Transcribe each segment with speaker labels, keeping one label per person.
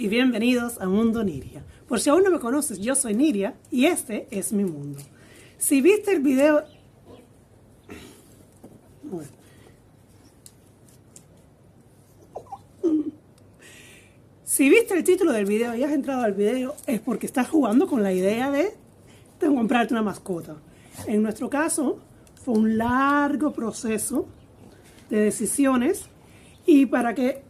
Speaker 1: y bienvenidos a Mundo Niria. Por si aún no me conoces, yo soy Niria y este es mi mundo. Si viste el video... Bueno. Si viste el título del video y has entrado al video, es porque estás jugando con la idea de comprarte una mascota. En nuestro caso, fue un largo proceso de decisiones y para que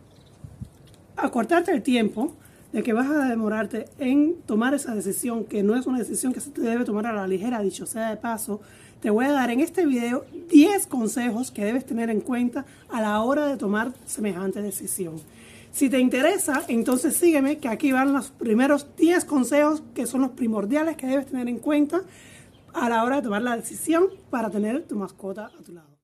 Speaker 1: acortarte el tiempo de que vas a demorarte en tomar esa decisión, que no es una decisión que se te debe tomar a la ligera, dicho sea de paso, te voy a dar en este video 10 consejos que debes tener en cuenta a la hora de tomar semejante decisión. Si te interesa, entonces sígueme, que aquí van los primeros 10 consejos que son los primordiales que debes tener en cuenta a la hora de tomar la decisión para tener tu mascota a tu lado.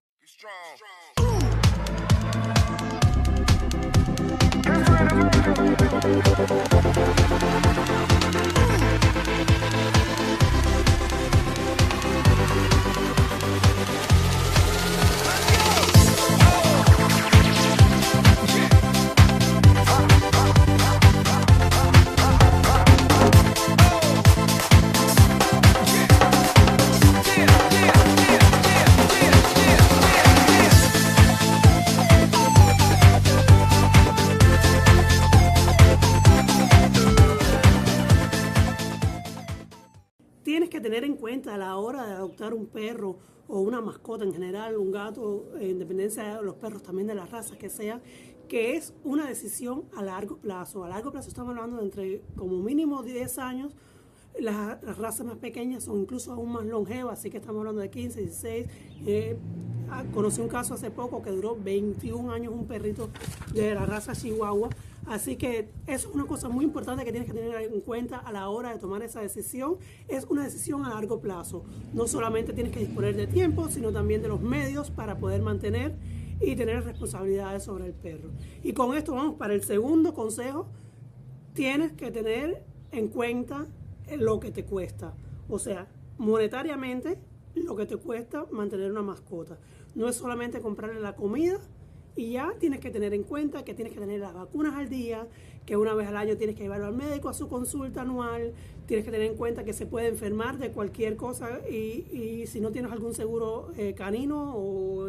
Speaker 1: Tienes que tener en cuenta a la hora de adoptar un perro o una mascota en general, un gato, en dependencia de los perros también de las razas que sea, que es una decisión a largo plazo. A largo plazo estamos hablando de entre como mínimo 10 años. Las razas más pequeñas son incluso aún más longevas, así que estamos hablando de 15, 16. Conocí un caso hace poco que duró 21 años un perrito de la raza Chihuahua. Así que eso es una cosa muy importante que tienes que tener en cuenta a la hora de tomar esa decisión. Es una decisión a largo plazo. No solamente tienes que disponer de tiempo, sino también de los medios para poder mantener y tener responsabilidades sobre el perro. Y con esto vamos para el segundo consejo. Tienes que tener en cuenta lo que te cuesta. O sea, monetariamente, lo que te cuesta mantener una mascota. No es solamente comprarle la comida, y ya tienes que tener en cuenta que tienes que tener las vacunas al día, que una vez al año tienes que llevarlo al médico a su consulta anual, tienes que tener en cuenta que se puede enfermar de cualquier cosa y si no tienes algún seguro canino o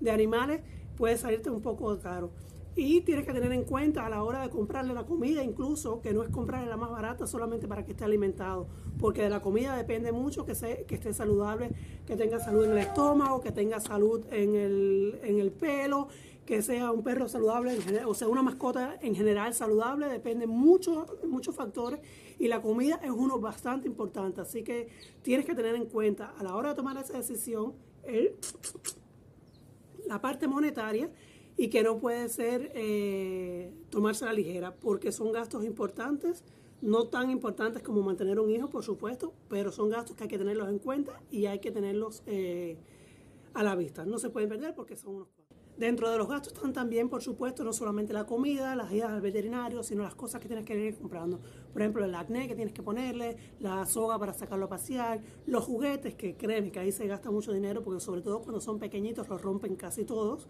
Speaker 1: de animales, puede salirte un poco caro. Y tienes que tener en cuenta a la hora de comprarle la comida, incluso, que no es comprarle la más barata solamente para que esté alimentado, porque de la comida depende mucho que esté saludable, que tenga salud en el estómago, que tenga salud en el pelo, que sea un perro saludable, o sea, una mascota en general saludable, depende muchos factores y la comida es uno bastante importante. Así que tienes que tener en cuenta a la hora de tomar esa decisión la parte monetaria, y que no puede ser tomarse a la ligera, porque son gastos importantes, no tan importantes como mantener un hijo, por supuesto, pero son gastos que hay que tenerlos en cuenta y hay que tenerlos a la vista. No se pueden perder porque son unos cuantos. Dentro de los gastos están también, por supuesto, no solamente la comida, las idas al veterinario, sino las cosas que tienes que ir comprando. Por ejemplo, el acné que tienes que ponerle, la soga para sacarlo a pasear, los juguetes, que créeme que ahí se gasta mucho dinero, porque sobre todo cuando son pequeñitos los rompen casi todos.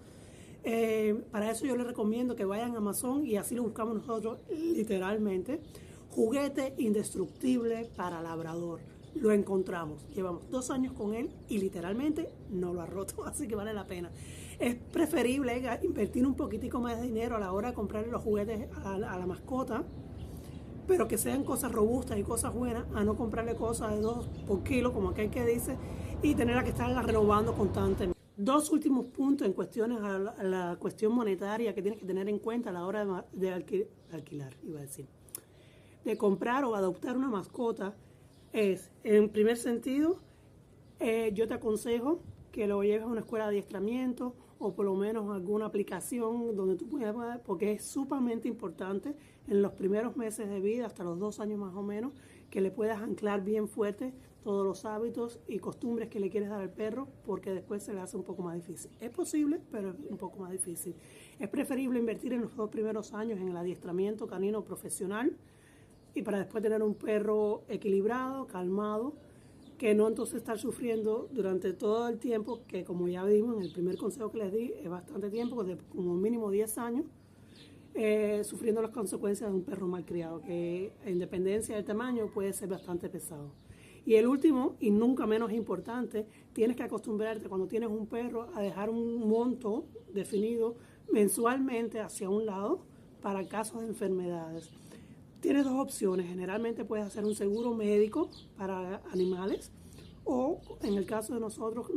Speaker 1: Para eso yo les recomiendo que vayan a Amazon, y así lo buscamos nosotros literalmente, juguete indestructible para labrador. Lo encontramos, llevamos 2 años con él y literalmente no lo ha roto, así que vale la pena. Es preferible invertir un poquitico más de dinero a la hora de comprarle los juguetes a la mascota, pero que sean cosas robustas y cosas buenas, a no comprarle cosas de 2 por kilo, como aquel que dice, y tenerla que estarla renovando constantemente. 2 últimos puntos en cuestiones a la cuestión monetaria que tienes que tener en cuenta a la hora de alquilar, iba a decir, de comprar o adoptar una mascota. Es, en primer sentido, yo te aconsejo que lo lleves a una escuela de adiestramiento o por lo menos alguna aplicación donde tú puedas, porque es sumamente importante en los primeros meses de vida, hasta los 2 años más o menos, que le puedas anclar bien fuerte todos los hábitos y costumbres que le quieres dar al perro, porque después se le hace un poco más difícil. Es posible, pero es un poco más difícil. Es preferible invertir en los 2 primeros años en el adiestramiento canino profesional, y para después tener un perro equilibrado, calmado, que no entonces estar sufriendo durante todo el tiempo, que como ya vimos en el primer consejo que les di, es bastante tiempo, como mínimo 10 años, sufriendo las consecuencias de un perro malcriado, que en dependencia del tamaño puede ser bastante pesado. Y el último, y nunca menos importante, tienes que acostumbrarte cuando tienes un perro a dejar un monto definido mensualmente hacia un lado para casos de enfermedades. Tienes dos opciones. Generalmente puedes hacer un seguro médico para animales o en el caso de nosotros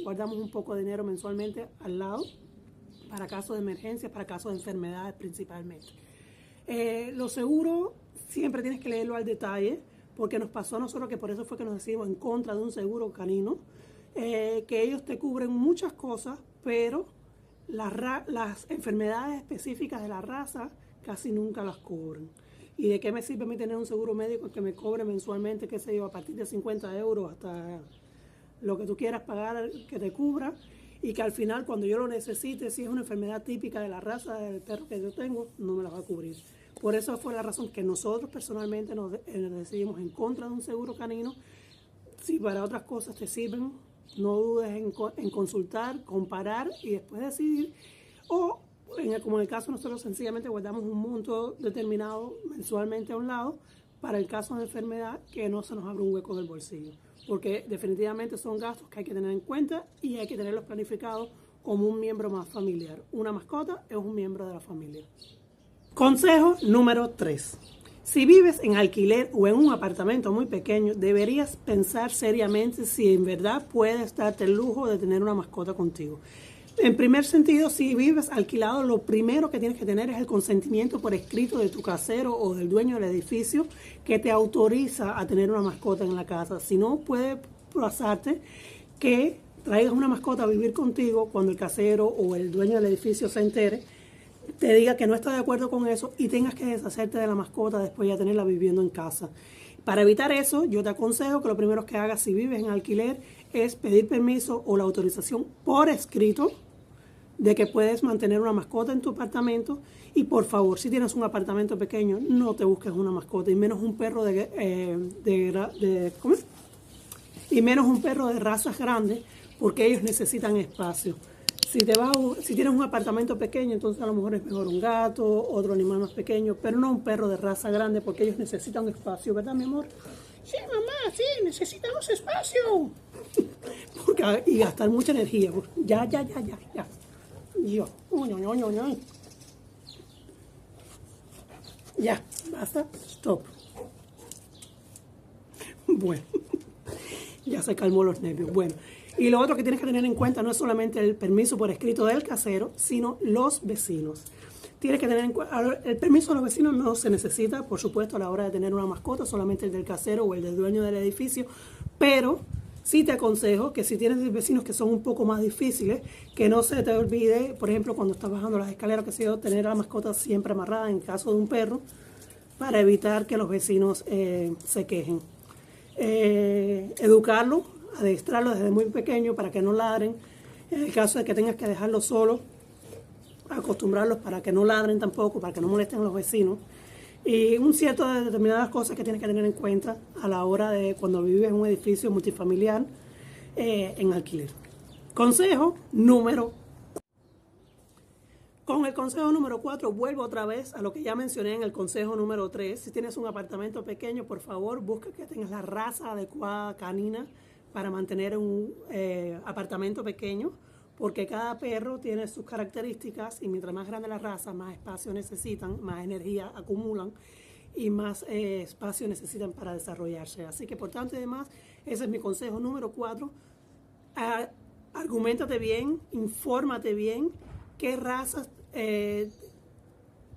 Speaker 1: guardamos un poco de dinero mensualmente al lado para casos de emergencia, para casos de enfermedades principalmente. Los seguros siempre tienes que leerlo al detalle porque nos pasó a nosotros que por eso fue que nos decidimos en contra de un seguro canino, que ellos te cubren muchas cosas, pero las enfermedades específicas de la raza casi nunca las cubren. ¿Y de qué me sirve a mí tener un seguro médico que me cobre mensualmente, qué sé yo, a partir de 50 euros hasta lo que tú quieras pagar que te cubra? Y que al final, cuando yo lo necesite, si es una enfermedad típica de la raza del perro que yo tengo, no me la va a cubrir. Por eso fue la razón que nosotros personalmente nos decidimos en contra de un seguro canino. Si para otras cosas te sirven, no dudes en consultar, comparar y después decidir. O, como en el caso nosotros sencillamente guardamos un monto determinado mensualmente a un lado para el caso de enfermedad que no se nos abra un hueco del bolsillo. Porque definitivamente son gastos que hay que tener en cuenta y hay que tenerlos planificados como un miembro más familiar. Una mascota es un miembro de la familia. Consejo número 3. Si vives en alquiler o en un apartamento muy pequeño, deberías pensar seriamente si en verdad puedes darte el lujo de tener una mascota contigo. En primer sentido, si vives alquilado, lo primero que tienes que tener es el consentimiento por escrito de tu casero o del dueño del edificio que te autoriza a tener una mascota en la casa. Si no, puede pasarte que traigas una mascota a vivir contigo cuando el casero o el dueño del edificio se entere, te diga que no está de acuerdo con eso y tengas que deshacerte de la mascota después de tenerla viviendo en casa. Para evitar eso, yo te aconsejo que lo primero que hagas si vives en alquiler es pedir permiso o la autorización por escrito de que puedes mantener una mascota en tu apartamento. Y por favor, si tienes un apartamento pequeño, no te busques una mascota y menos un perro y menos un perro de razas grandes, porque ellos necesitan espacio. Si tienes un apartamento pequeño, entonces a lo mejor es mejor un gato, otro animal más pequeño, pero no un perro de raza grande porque ellos necesitan espacio, ¿verdad, mi amor? Sí, mamá, sí, necesitamos espacio. Y gastar mucha energía. Ya. Yo. Ya, basta, stop. Bueno, ya se calmó los nervios. Bueno. Y lo otro que tienes que tener en cuenta no es solamente el permiso por escrito del casero, sino los vecinos. Tienes que tener en cuenta, el permiso de los vecinos no se necesita, por supuesto, a la hora de tener una mascota, solamente el del casero o el del dueño del edificio, pero sí te aconsejo que si tienes vecinos que son un poco más difíciles, que no se te olvide, por ejemplo, cuando estás bajando las escaleras, que sé yo, tener a la mascota siempre amarrada en caso de un perro, para evitar que los vecinos se quejen. Educarlo, adiestrarlo desde muy pequeño para que no ladren. En el caso de que tengas que dejarlo solo, acostumbrarlos para que no ladren tampoco, para que no molesten a los vecinos. Y un cierto de determinadas cosas que tienes que tener en cuenta a la hora de cuando vives en un edificio multifamiliar en alquiler. Consejo número 4, vuelvo otra vez a lo que ya mencioné en el consejo número 3. Si tienes un apartamento pequeño, por favor, busca que tengas la raza adecuada canina para mantener un apartamento pequeño, porque cada perro tiene sus características y mientras más grande la raza, más espacio necesitan, más energía acumulan y más espacio necesitan para desarrollarse. Así que por tanto y demás, ese es mi consejo número 4. Arguméntate bien, infórmate bien qué razas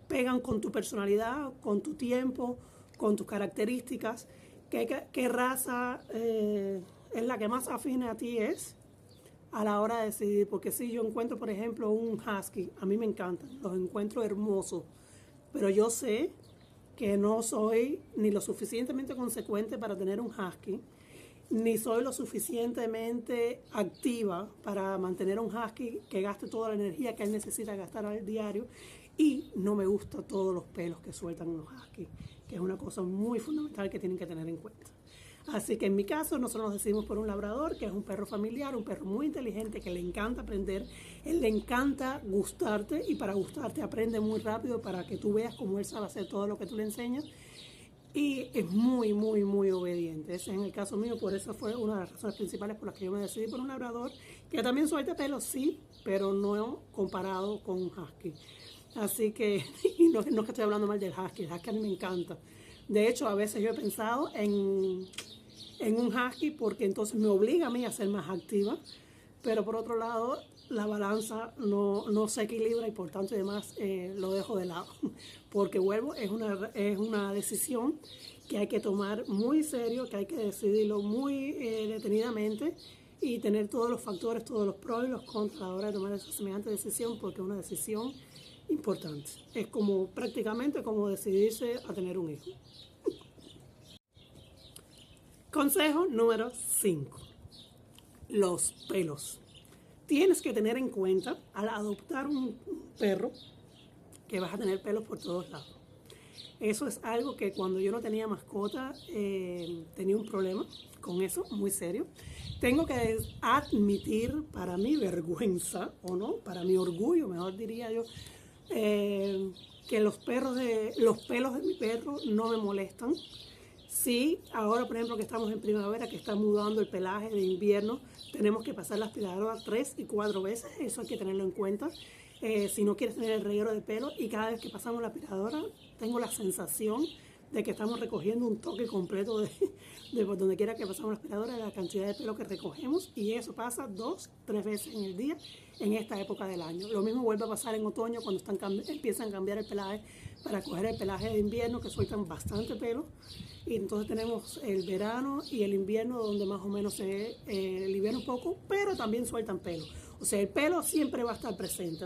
Speaker 1: pegan con tu personalidad, con tu tiempo, con tus características, qué raza es la que más afine a ti es a la hora de decidir. Porque si yo encuentro, por ejemplo, un husky, a mí me encantan, los encuentro hermosos, pero yo sé que no soy ni lo suficientemente consecuente para tener un husky, ni soy lo suficientemente activa para mantener un husky que gaste toda la energía que él necesita gastar al diario, y no me gustan todos los pelos que sueltan los huskies, que es una cosa muy fundamental que tienen que tener en cuenta. Así que en mi caso nosotros nos decidimos por un labrador, que es un perro familiar, un perro muy inteligente, que le encanta aprender, él le encanta gustarte y para gustarte aprende muy rápido para que tú veas cómo él sabe hacer todo lo que tú le enseñas. Y es muy, muy, muy obediente. Ese es en el caso mío, por eso fue una de las razones principales por las que yo me decidí por un labrador, que también suelta pelo, sí, pero no comparado con un husky. Así que, y no es que estoy hablando mal del husky, el husky a mí me encanta. De hecho, a veces yo he pensado en un husky porque entonces me obliga a mí a ser más activa, pero por otro lado la balanza no se equilibra y por tanto además lo dejo de lado, porque vuelvo, es una decisión que hay que tomar muy serio, que hay que decidirlo muy detenidamente y tener todos los factores, todos los pros y los contras a la hora de tomar esa semejante decisión, porque es una decisión importante. Es como prácticamente como decidirse a tener un hijo. Consejo número 5. Los pelos. Tienes que tener en cuenta al adoptar un perro que vas a tener pelos por todos lados. Eso es algo que cuando yo no tenía mascota tenía un problema con eso, muy serio. Tengo que admitir, para mi vergüenza, o no, para mi orgullo, mejor diría yo, que los pelos de mi perro no me molestan. Sí, ahora por ejemplo que estamos en primavera, que está mudando el pelaje de invierno, tenemos que pasar la aspiradora 3 y 4 veces, eso hay que tenerlo en cuenta. Si no quieres tener el reguero de pelo, y cada vez que pasamos la aspiradora tengo la sensación de que estamos recogiendo un toque completo de por donde quiera que pasamos la aspiradora, de la cantidad de pelo que recogemos, y eso pasa 2, 3 veces en el día en esta época del año. Lo mismo vuelve a pasar en otoño cuando empiezan a cambiar el pelaje para coger el pelaje de invierno, que sueltan bastante pelo, y entonces tenemos el verano y el invierno donde más o menos se libera un poco, pero también sueltan pelo. O sea, el pelo siempre va a estar presente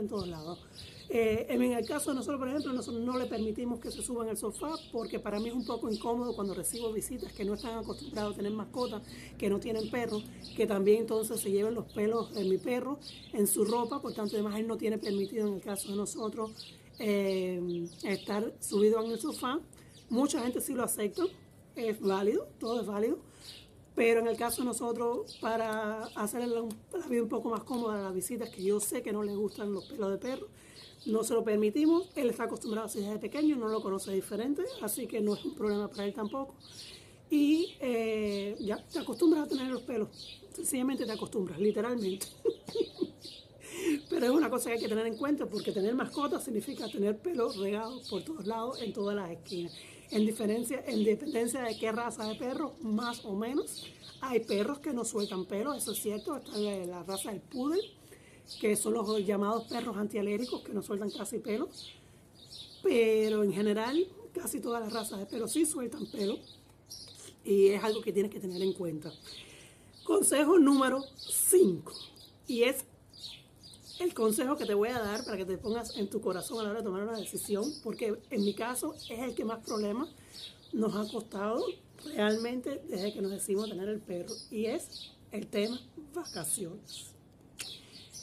Speaker 1: en todos lados. En el caso de nosotros, por ejemplo, nosotros no le permitimos que se suban al sofá porque para mí es un poco incómodo cuando recibo visitas que no están acostumbrados a tener mascotas, que no tienen perros, que también entonces se lleven los pelos de mi perro en su ropa, por tanto además él no tiene permitido en el caso de nosotros estar subido en el sofá. Mucha gente sí lo acepta, es válido, todo es válido. Pero en el caso de nosotros, para hacer la vida un poco más cómoda a las visitas, que yo sé que no les gustan los pelos de perro, no se lo permitimos. Él está acostumbrado así desde pequeño, no lo conoce diferente, así que no es un problema para él tampoco. Y ya te acostumbras a tener los pelos, sencillamente te acostumbras, literalmente. Pero es una cosa que hay que tener en cuenta, porque tener mascotas significa tener pelos regados por todos lados, en todas las esquinas. En dependencia de qué raza de perro, más o menos. Hay perros que no sueltan pelos, eso es cierto. Está la raza del poodle, que son los llamados perros antialérgicos, que no sueltan casi pelos. Pero en general, casi todas las razas de perros sí sueltan pelo. Y es algo que tienes que tener en cuenta. Consejo número 5. Y es el consejo que te voy a dar para que te pongas en tu corazón a la hora de tomar una decisión, porque en mi caso es el que más problemas nos ha costado realmente desde que nos decidimos tener el perro, y es el tema vacaciones.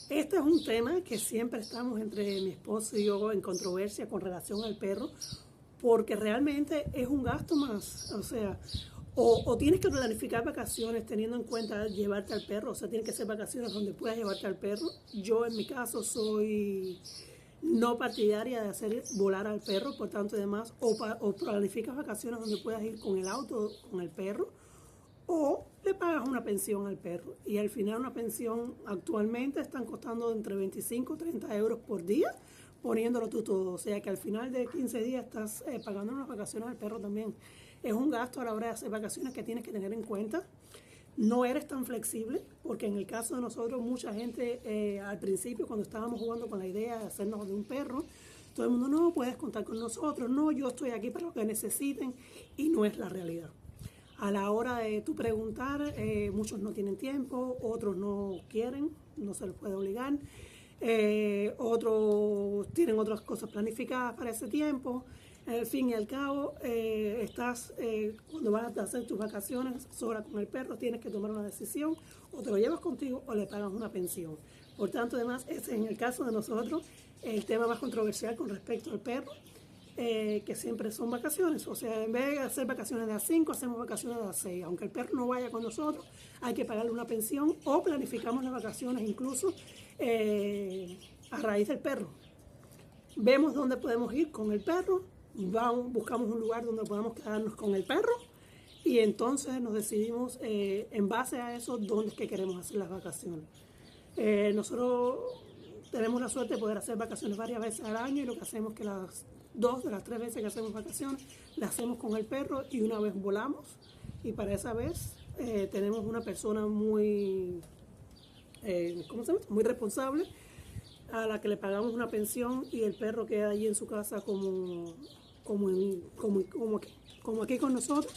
Speaker 1: Este es un tema que siempre estamos entre mi esposo y yo en controversia con relación al perro, porque realmente es un gasto más, o sea, o tienes que planificar vacaciones teniendo en cuenta llevarte al perro, o sea, tienen que ser vacaciones donde puedas llevarte al perro. Yo en mi caso soy no partidaria de hacer volar al perro, por tanto además, o planificas vacaciones donde puedas ir con el auto, con el perro, o le pagas una pensión al perro. Y al final una pensión actualmente están costando entre 25 y 30 euros por día, poniéndolo tú todo. O sea que al final de 15 días estás pagando unas vacaciones al perro también. Es un gasto a la hora de hacer vacaciones que tienes que tener en cuenta. No eres tan flexible, porque en el caso de nosotros, mucha gente al principio, cuando estábamos jugando con la idea de hacernos de un perro, todo el mundo, no, puedes contar con nosotros, no, yo estoy aquí para lo que necesiten, y no es la realidad. A la hora de tú preguntar, muchos no tienen tiempo, otros no quieren, no se les puede obligar, otros tienen otras cosas planificadas para ese tiempo. Al fin y al cabo, cuando vas a hacer tus vacaciones sola con el perro, tienes que tomar una decisión, o te lo llevas contigo o le pagas una pensión. Por tanto, además, ese es en el caso de nosotros el tema más controversial con respecto al perro. que siempre son vacaciones. O sea, en vez de hacer vacaciones de a 5, hacemos vacaciones de a 6. Aunque el perro no vaya con nosotros, hay que pagarle una pensión o planificamos las vacaciones incluso a raíz del perro. Vemos dónde podemos ir con el perro, buscamos un lugar donde podamos quedarnos con el perro y entonces nos decidimos en base a eso dónde es que queremos hacer las vacaciones. Nosotros tenemos la suerte de poder hacer vacaciones varias veces al año y lo que hacemos es que las 2 de las 3 veces que hacemos vacaciones las hacemos con el perro y una vez volamos y para esa vez tenemos una persona muy, ¿cómo se llama? Muy responsable a la que le pagamos una pensión y el perro queda allí en su casa como aquí con nosotros.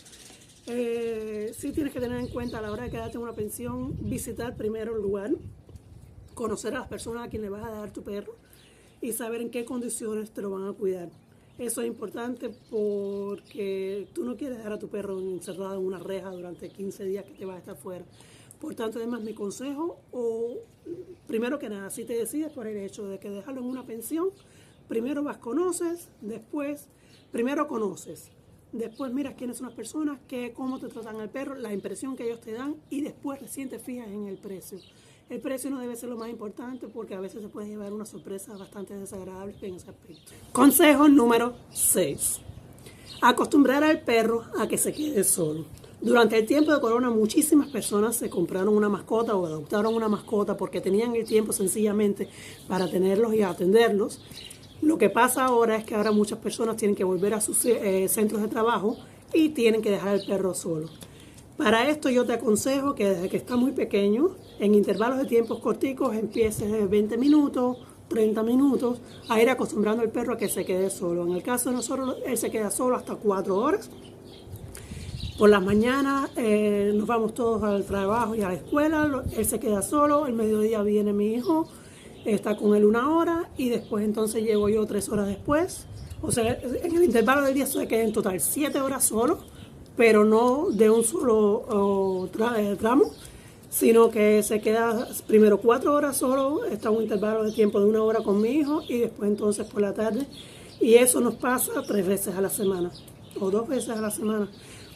Speaker 1: Sí tienes que tener en cuenta a la hora de quedarte en una pensión, visitar primero el lugar, conocer a las personas a quien le vas a dar tu perro y saber en qué condiciones te lo van a cuidar. Eso es importante porque tú no quieres dejar a tu perro encerrado en una reja durante 15 días que te vas a estar fuera. Por tanto, además, mi consejo, primero que nada, si te decides por el hecho de que dejarlo en una pensión, primero conoces, primero conoces, después miras quiénes son las personas, cómo te tratan al perro, la impresión que ellos te dan y después recién te fijas en el precio. El precio no debe ser lo más importante porque a veces se puede llevar una sorpresa bastante desagradable en ese aspecto. Consejo número 6. Acostumbrar al perro a que se quede solo. Durante el tiempo de corona muchísimas personas se compraron una mascota o adoptaron una mascota porque tenían el tiempo sencillamente para tenerlos y atenderlos. Lo que pasa ahora es que ahora muchas personas tienen que volver a sus centros de trabajo y tienen que dejar al perro solo. Para esto yo te aconsejo que desde que está muy pequeño, en intervalos de tiempos corticos, empieces de 20 minutos, 30 minutos, a ir acostumbrando al perro a que se quede solo. En el caso de nosotros, él se queda solo hasta 4 horas. Por las mañanas nos vamos todos al trabajo y a la escuela, él se queda solo, el mediodía viene mi hijo, está con él 1 hora y después entonces llego yo 3 horas después. O sea, en el intervalo del día se queda en total 7 horas solo, pero no de un solo tramo, sino que se queda primero 4 horas solo, está un intervalo de tiempo de 1 hora con mi hijo y después entonces por la tarde. Y eso nos pasa 3 veces a la semana o 2 veces a la semana.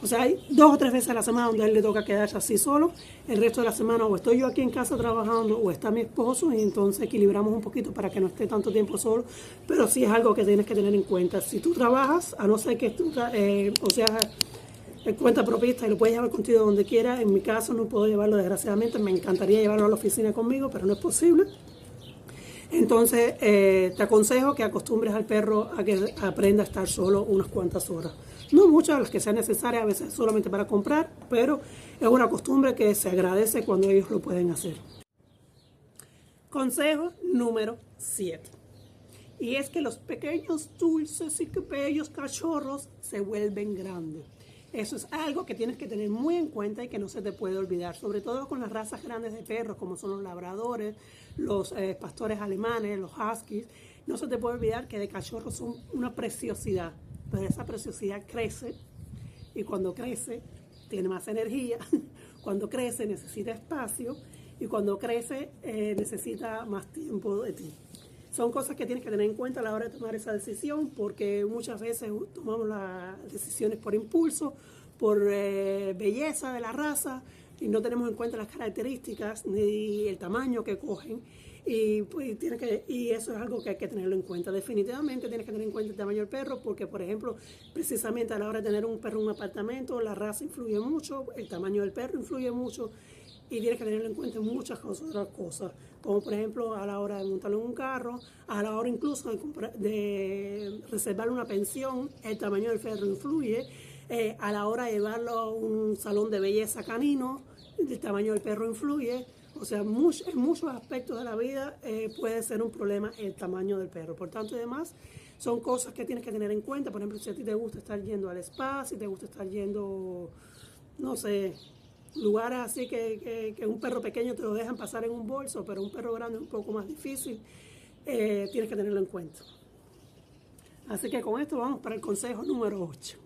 Speaker 1: O sea, hay 2 o 3 veces a la semana donde a él le toca quedarse así solo. El resto de la semana o estoy yo aquí en casa trabajando o está mi esposo y entonces equilibramos un poquito para que no esté tanto tiempo solo. Pero sí es algo que tienes que tener en cuenta. Si tú trabajas, a no ser que tú, cuenta propista y lo puedes llevar contigo donde quieras. En mi caso no puedo llevarlo desgraciadamente. Me encantaría llevarlo a la oficina conmigo, pero no es posible. Entonces te aconsejo que acostumbres al perro a que aprenda a estar solo unas cuantas horas. No muchas, las que sean necesarias, a veces solamente para comprar, pero es una costumbre que se agradece cuando ellos lo pueden hacer. Consejo número 7. Y es que los pequeños dulces y bellos cachorros se vuelven grandes. Eso es algo que tienes que tener muy en cuenta y que no se te puede olvidar, sobre todo con las razas grandes de perros, como son los labradores, los pastores alemanes, los huskies. No se te puede olvidar que de cachorros son una preciosidad, pero esa preciosidad crece y cuando crece tiene más energía, cuando crece necesita espacio y cuando crece necesita más tiempo de ti. Son cosas que tienes que tener en cuenta a la hora de tomar esa decisión porque muchas veces tomamos las decisiones por impulso, por belleza de la raza y no tenemos en cuenta las características ni el tamaño que cogen y eso es algo que hay que tenerlo en cuenta. Definitivamente tienes que tener en cuenta el tamaño del perro porque, por ejemplo, precisamente a la hora de tener un perro en un apartamento, la raza influye mucho, el tamaño del perro influye mucho y tienes que tenerlo en cuenta en muchas otras cosas, como por ejemplo a la hora de montarlo en un carro, a la hora incluso de reservar una pensión, el tamaño del perro influye, a la hora de llevarlo a un salón de belleza canino, el tamaño del perro influye, o sea, en muchos aspectos de la vida puede ser un problema el tamaño del perro. Por tanto, además, son cosas que tienes que tener en cuenta. Por ejemplo, si a ti te gusta estar yendo al spa, si te gusta estar yendo, no sé, lugares así que un perro pequeño te lo dejan pasar en un bolso, pero un perro grande es un poco más difícil, tienes que tenerlo en cuenta. Así que con esto vamos para el consejo número 8.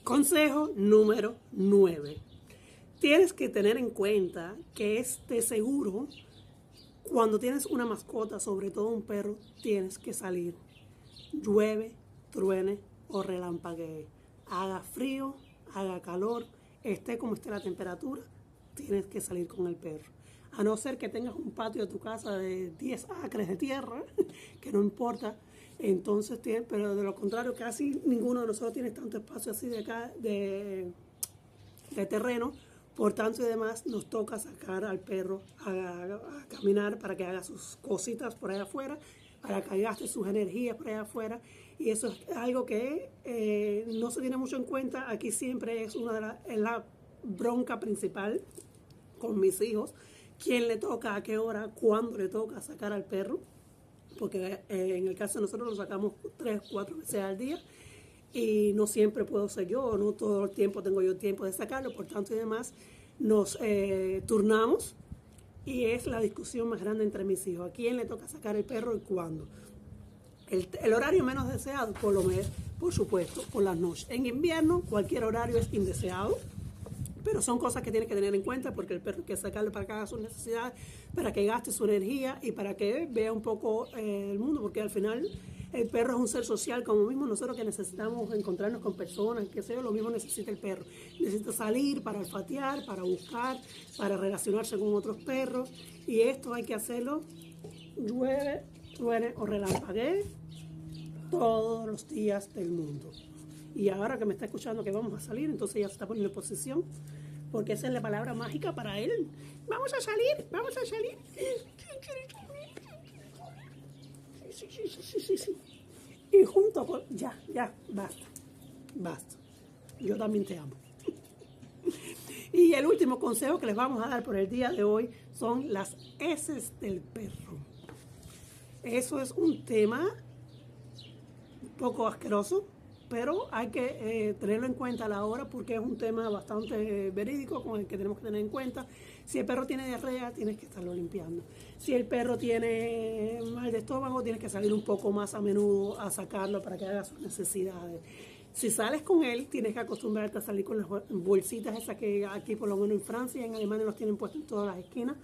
Speaker 1: Consejo número 9. Tienes que tener en cuenta que es de seguro Cuando tienes una mascota, sobre todo un perro, tienes que salir. Llueve, truene o relampaguee. Haga frío, haga calor, esté como esté la temperatura, tienes que salir con el perro. A no ser que tengas un patio de tu casa de 10 acres de tierra, que no importa, entonces pero de lo contrario, casi ninguno de nosotros tiene tanto espacio así de acá de terreno. Por tanto y demás, nos toca sacar al perro a caminar para que haga sus cositas por allá afuera, para que gaste sus energías por allá afuera. Y eso es algo que no se tiene mucho en cuenta. Aquí siempre es la bronca principal con mis hijos. ¿Quién le toca, a qué hora, cuándo le toca sacar al perro? Porque en el caso de nosotros lo sacamos 3, 4 veces al día. Y no siempre puedo ser yo, no todo el tiempo tengo yo tiempo de sacarlo, por tanto y demás, nos turnamos y es la discusión más grande entre mis hijos. ¿A quién le toca sacar el perro y cuándo? El horario menos deseado, por supuesto, por las noches. En invierno, cualquier horario es indeseado, pero son cosas que tienes que tener en cuenta porque el perro hay que sacarlo para que haga sus necesidades, para que gaste su energía y para que vea un poco el mundo, porque al final el perro es un ser social como mismo nosotros, que necesitamos encontrarnos con personas, qué sé yo, lo mismo necesita el perro. Necesita salir para olfatear, para buscar, para relacionarse con otros perros, y esto hay que hacerlo llueve, truene o relampaguee todos los días del mundo. Y ahora que me está escuchando que vamos a salir, entonces ya se está poniendo en posición, porque esa es la palabra mágica para él. Vamos a salir, vamos a salir. Sí. Y junto con... Ya, basta. Yo también te amo. Y el último consejo que les vamos a dar por el día de hoy son las heces del perro. Eso es un tema un poco asqueroso, pero hay que tenerlo en cuenta a la hora porque es un tema bastante verídico con el que tenemos que tener en cuenta. Si el perro tiene diarrea, tienes que estarlo limpiando. Si el perro tiene mal de estómago, tienes que salir un poco más a menudo a sacarlo para que haga sus necesidades. Si sales con él, tienes que acostumbrarte a salir con las bolsitas esas que aquí, por lo menos en Francia y en Alemania, los tienen puestos en todas las esquinas,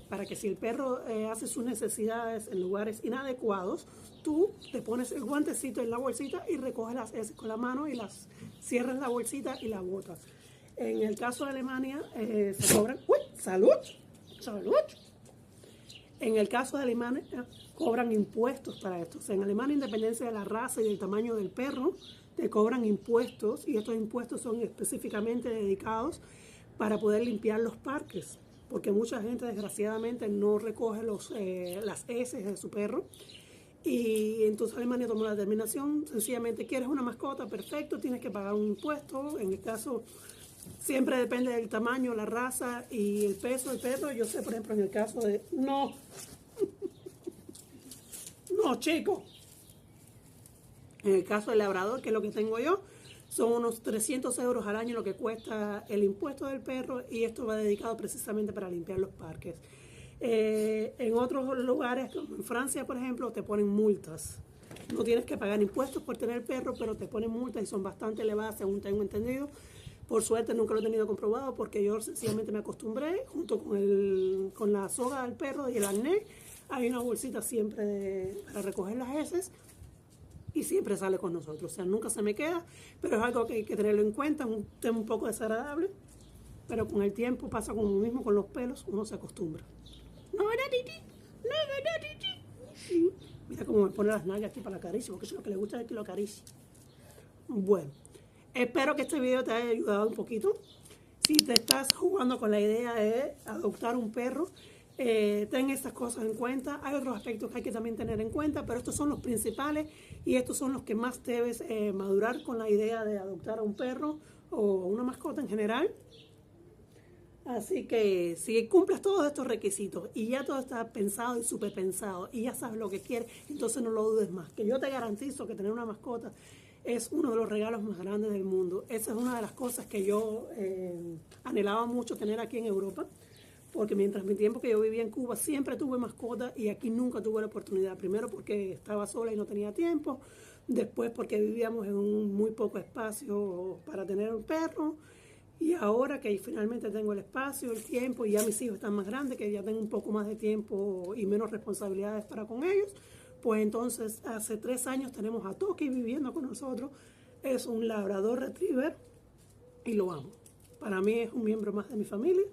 Speaker 1: para que si el perro hace sus necesidades en lugares inadecuados, tú te pones el guantecito en la bolsita y recoges las heces con la mano y las cierras la bolsita y la botas. En el caso de Alemania se cobran... ¡Uy! ¡Salud! En el caso de Alemania cobran impuestos para esto. O sea, en Alemania, independencia de la raza y del tamaño del perro, te cobran impuestos, y estos impuestos son específicamente dedicados para poder limpiar los parques, porque mucha gente desgraciadamente no recoge las heces de su perro. Y entonces Alemania tomó la determinación, sencillamente, ¿quieres una mascota? Perfecto, tienes que pagar un impuesto. En el caso, siempre depende del tamaño, la raza y el peso del perro. Yo sé, por ejemplo, en el caso de... No, chico. En el caso del labrador, que es lo que tengo yo, son unos 300 euros al año lo que cuesta el impuesto del perro, y esto va dedicado precisamente para limpiar los parques. En otros lugares, como en Francia, por ejemplo, te ponen multas. No tienes que pagar impuestos por tener perro, pero te ponen multas y son bastante elevadas, según tengo entendido. Por suerte nunca lo he tenido comprobado porque yo sencillamente me acostumbré, junto con la soga del perro y el arnés. Hay una bolsita siempre para recoger las heces y siempre sale con nosotros. O sea, nunca se me queda, pero es algo que hay que tenerlo en cuenta, un tema un poco desagradable, pero con el tiempo pasa como mismo con los pelos, uno se acostumbra. No, ¿verdad, Titi? No, ¿verdad, Titi? Sí. Mira cómo me pone las nalgas aquí para la caricia, porque eso es lo que le gusta, es que lo acaricie. Bueno, espero que este video te haya ayudado un poquito. Si te estás jugando con la idea de adoptar un perro, ten estas cosas en cuenta. Hay otros aspectos que hay que también tener en cuenta, pero estos son los principales y estos son los que más debes madurar con la idea de adoptar a un perro o una mascota en general. Así que si cumples todos estos requisitos y ya todo está pensado y súper pensado y ya sabes lo que quieres, entonces no lo dudes más. Que yo te garantizo que tener una mascota es uno de los regalos más grandes del mundo. Esa es una de las cosas que yo anhelaba mucho tener aquí en Europa, porque mientras mi tiempo que yo vivía en Cuba siempre tuve mascota y aquí nunca tuve la oportunidad. Primero porque estaba sola y no tenía tiempo, después porque vivíamos en un muy poco espacio para tener un perro, Y ahora que finalmente tengo el espacio, el tiempo, y ya mis hijos están más grandes, que ya tengo un poco más de tiempo y menos responsabilidades para con ellos, pues entonces hace 3 años tenemos a Toki viviendo con nosotros. Es un labrador retriever y lo amo. Para mí es un miembro más de mi familia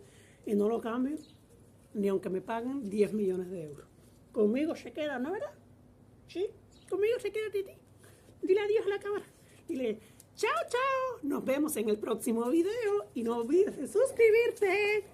Speaker 1: y no lo cambio ni aunque me paguen 10 millones de euros. Conmigo se queda, ¿no, verdad? Sí, conmigo se queda, Titi. Dile adiós a la cámara. Dile, chao, chao. Nos vemos en el próximo video y no olvides de suscribirte.